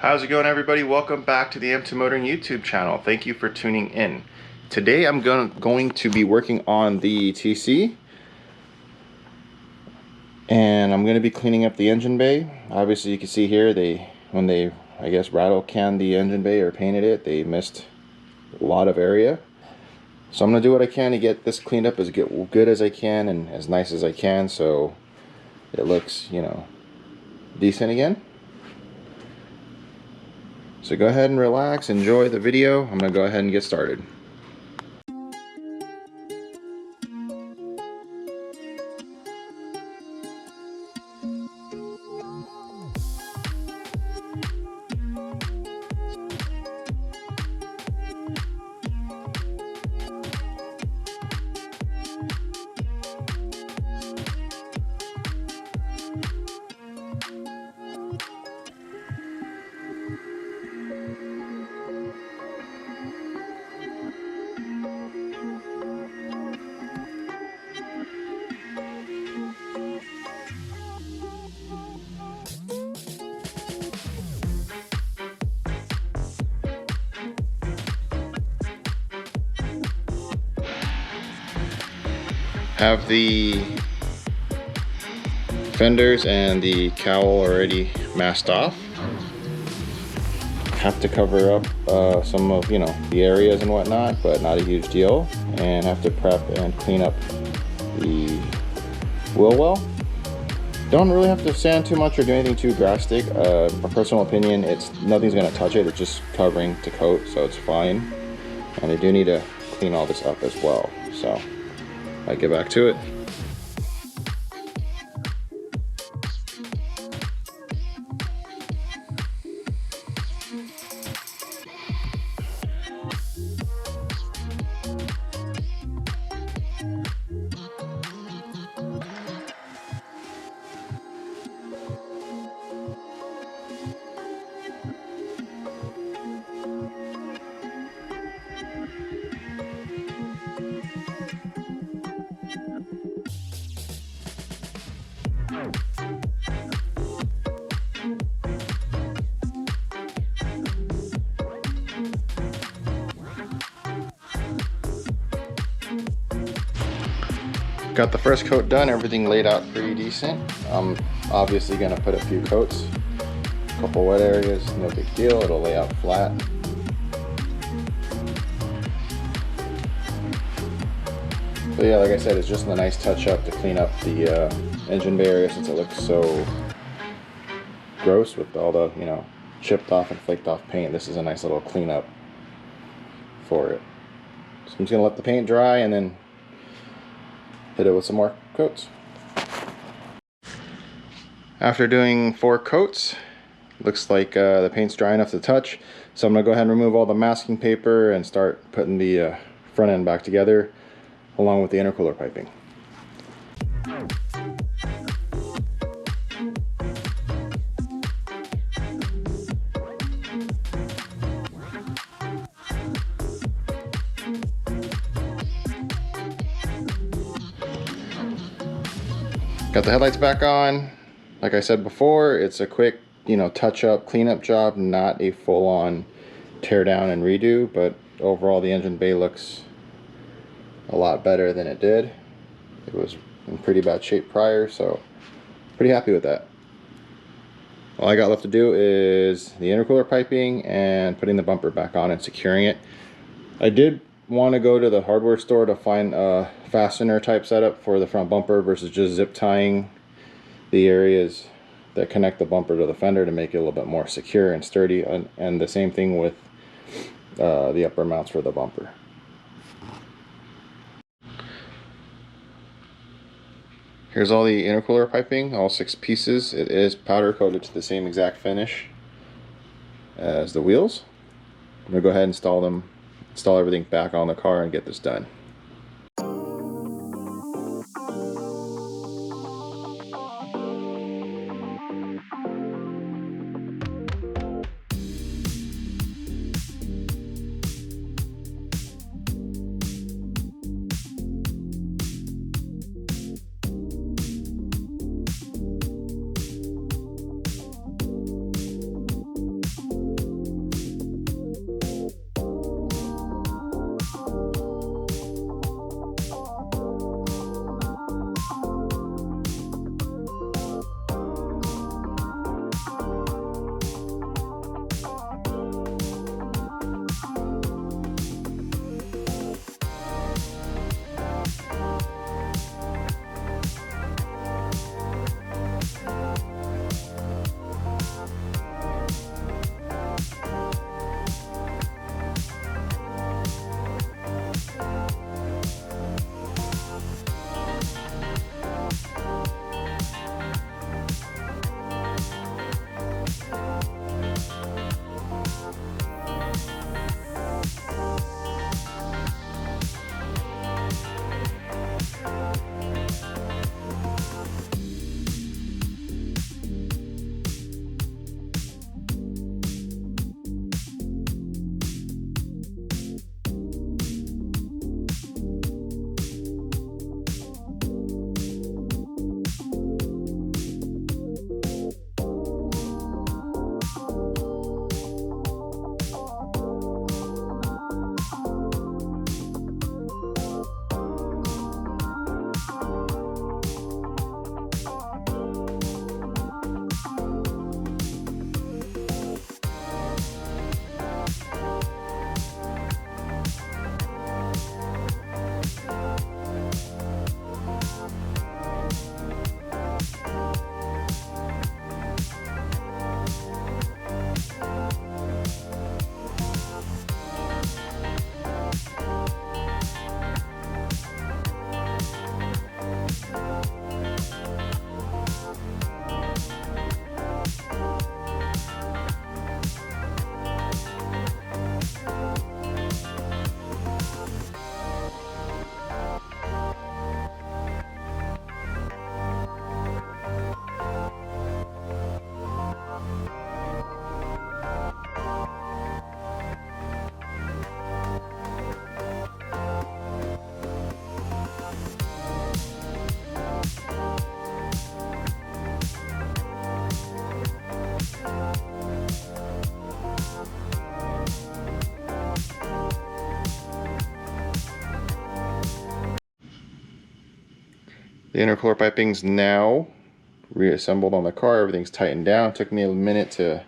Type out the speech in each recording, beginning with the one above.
How's it going, everybody? Welcome back to the M2 Motoring YouTube channel. Thank you for tuning in. Today I'm going to be working on the TC, and I'm going to be cleaning up the engine bay. Obviously you can see here when they I guess rattle canned the engine bay or painted it, they missed a lot of area. So I'm going to do what I can to get this cleaned up as good as I can and as nice as I can, so it looks, you know, decent again. So go ahead and relax, enjoy the video. I'm going to go ahead and get started. Have the fenders and the cowl already masked off. Have to cover up some of, you know, the areas and whatnot, but not a huge deal. And have to prep and clean up the wheel well. Don't really have to sand too much or do anything too drastic. My personal opinion, nothing's gonna touch it. It's just covering to coat, so it's fine. And I do need to clean all this up as well. So I'll get back to it. Got the first coat done, everything laid out pretty decent. I'm obviously gonna put a few coats, a couple wet areas, no big deal, it'll lay out flat. But yeah, like I said, it's just a nice touch up to clean up the engine bay area since it looks so gross with all the, you know, chipped off and flaked off paint. This is a nice little cleanup for it. So I'm just gonna let the paint dry and then hit it with some more coats. After doing 4 coats, looks like the paint's dry enough to touch. So I'm gonna go ahead and remove all the masking paper and start putting the front end back together along with the intercooler piping. Got the headlights back on. Like I said before, it's a quick, you know, touch up, cleanup job, not a full-on tear down and redo, but overall the engine bay looks a lot better than it did. It was in pretty bad shape prior, so pretty happy with that. All I got left to do is the intercooler piping and putting the bumper back on and securing it. I did want to go to the hardware store to find a fastener type setup for the front bumper versus just zip tying the areas that connect the bumper to the fender to make it a little bit more secure and sturdy, and the same thing with the upper mounts for the bumper. Here's all the intercooler piping, all 6 pieces. It is powder coated to the same exact finish as the wheels. I'm gonna go ahead and install everything back on the car and get this done. The intercooler piping's now reassembled on the car. Everything's tightened down. It took me a minute to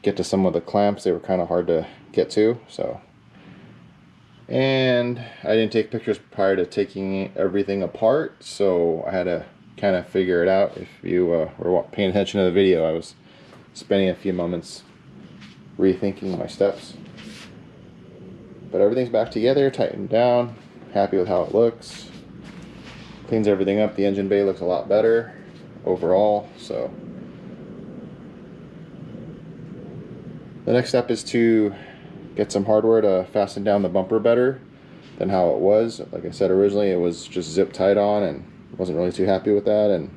get to some of the clamps. They were kind of hard to get to, so. And I didn't take pictures prior to taking everything apart, so I had to kind of figure it out. If you were paying attention to the video, I was spending a few moments rethinking my steps. But everything's back together, tightened down, happy with how it looks. Cleans everything up. The engine bay looks a lot better overall, so. The next step is to get some hardware to fasten down the bumper better than how it was. Like I said originally, it was just zip tied on and wasn't really too happy with that. And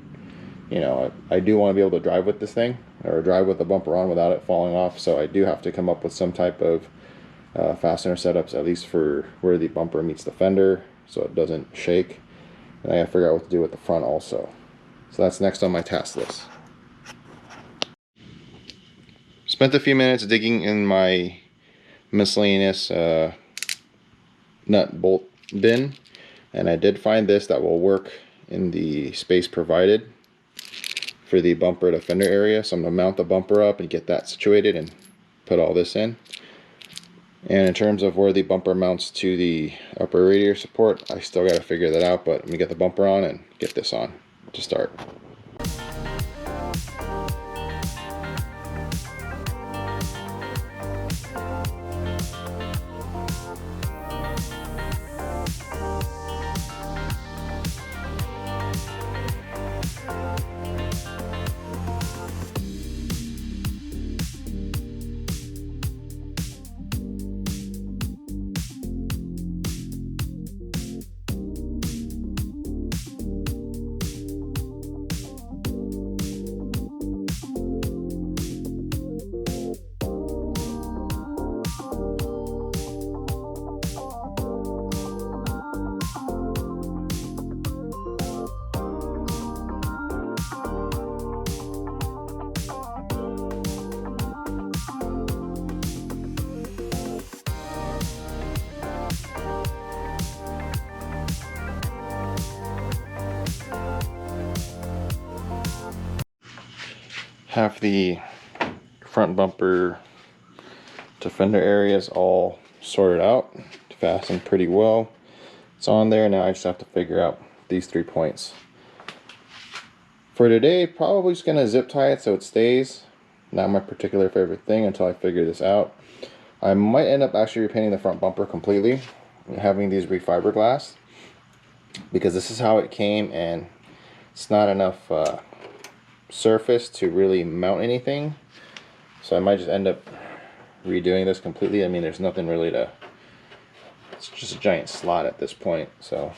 you know, I do want to be able to drive with this thing, or drive with the bumper on without it falling off, so I do have to come up with some type of fastener setups, at least for where the bumper meets the fender, so it doesn't shake. And I gotta figure out what to do with the front also. So that's next on my task list. Spent a few minutes digging in my miscellaneous nut bolt bin, and I did find this that will work in the space provided for the bumper to fender area. So I'm going to mount the bumper up and get that situated and put all this in. And in terms of where the bumper mounts to the upper radiator support, I still got to figure that out, but I'm going to get the bumper on and get this on to start. Have the front bumper to fender areas all sorted out, fastened pretty well. It's on there. Now I just have to figure out these 3 points. For today, probably just gonna zip tie it so it stays. Not my particular favorite thing until I figure this out. I might end up actually repainting the front bumper completely, having these refiberglass, because this is how it came and it's not enough surface to really mount anything, so I might just end up redoing this completely. I mean, there's nothing really to, it's just a giant slot at this point. So,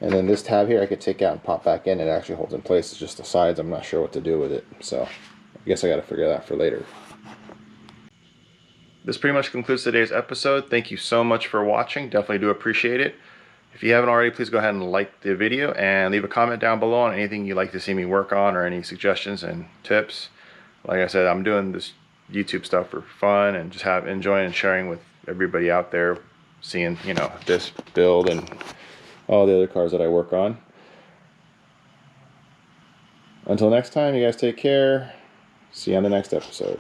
and then this tab here I could take out and pop back in. It actually holds in place. It's just the sides. I'm not sure what to do with it, so I guess I got to figure that for later. This pretty much concludes today's episode. Thank you so much for watching. Definitely do appreciate it. If you haven't already, please go ahead and like the video and leave a comment down below on anything you'd like to see me work on or any suggestions and tips. Like I said, I'm doing this YouTube stuff for fun and just enjoying and sharing with everybody out there, seeing, you know, this build and all the other cars that I work on. Until next time, you guys take care. See you on the next episode.